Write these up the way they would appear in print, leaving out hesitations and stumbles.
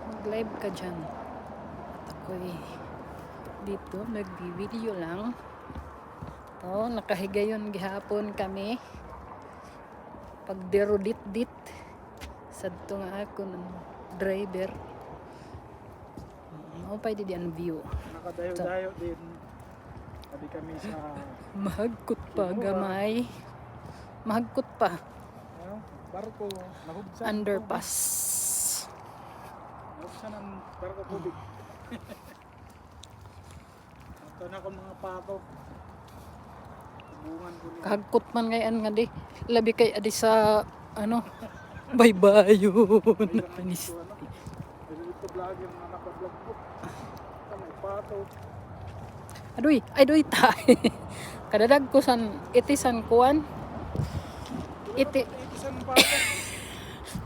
Mag-live ka dyan. At ako'y dito, nagbi-video lang. To, nakahiga yun gihapon kami. Pag derudit-dit. Sadto nga ako ng driver. Mapay di ang view. Nakadayo-dayo din. Sabi kami sa Mahagkot pa, gamay. Mahagkot pa. barko. Nahugsan. Underpass. Nahugsan ang barko tubig. Ito na akong mga pato. Bungan ko niya. Kahagkot man ngayon nga di. Labi kay adi sa ano. Bye-bye yun. Panis. Ito vlog yung mga nakablog ko. Ito may pato. Adoy tay. Kadadag ko san itisan kuan. Isang pato.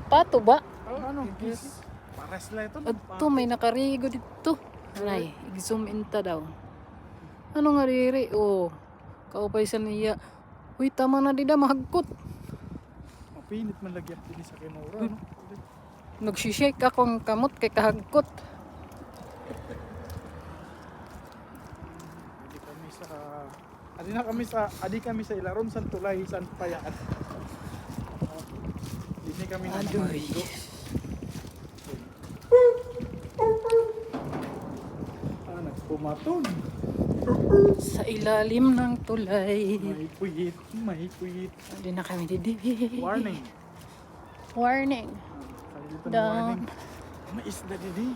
Pato ba? Ano? Pares lang ito. Adto may nakarigo dito. Anay, i-zoom in ta daw. Ano nga riri? Oh. Kaupay sa niya. Uy, tama na di da mahagkot. Mapinit man lagyan din sa kinura. No? Nagsishake akong kamot kay kahagkot. Adi kami sa Ilaron, San Tulay, San Payaan. Hindi kami na Adoy. maligo. Nagpumaton. Sa ilalim ng tulay. May puyit, may puyit. Hindi na kami didi. Warning. Warning. Dito na Down. warning. May isda didi.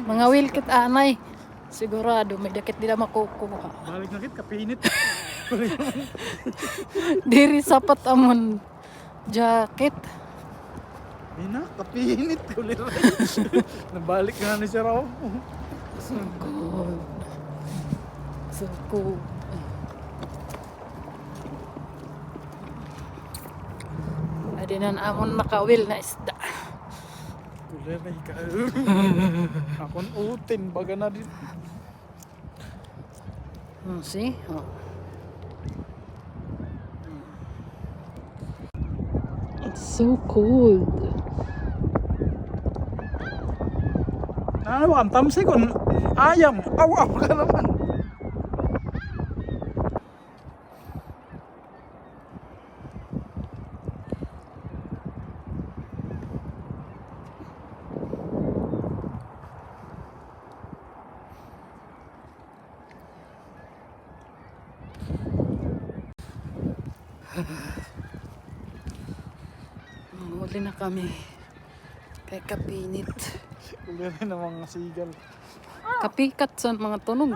Mga wilkit anay. Sigurado may dakit nila makukuha. Balik na kit, kapinit. Diri sapat amon jacket. Mina, kapinit. Nabalik na ni siya raw. So cold. So cold. Adinan amon makawil na isda. Kuliray ka. Akon utin, baga na din. See? Oh. It's so cold. Ano, ang tamsi ko, ayam. Awa ka naman. Huli na kami. Kay kapinit. Kuliray na mga sigal. Kapikat sa mga tunog.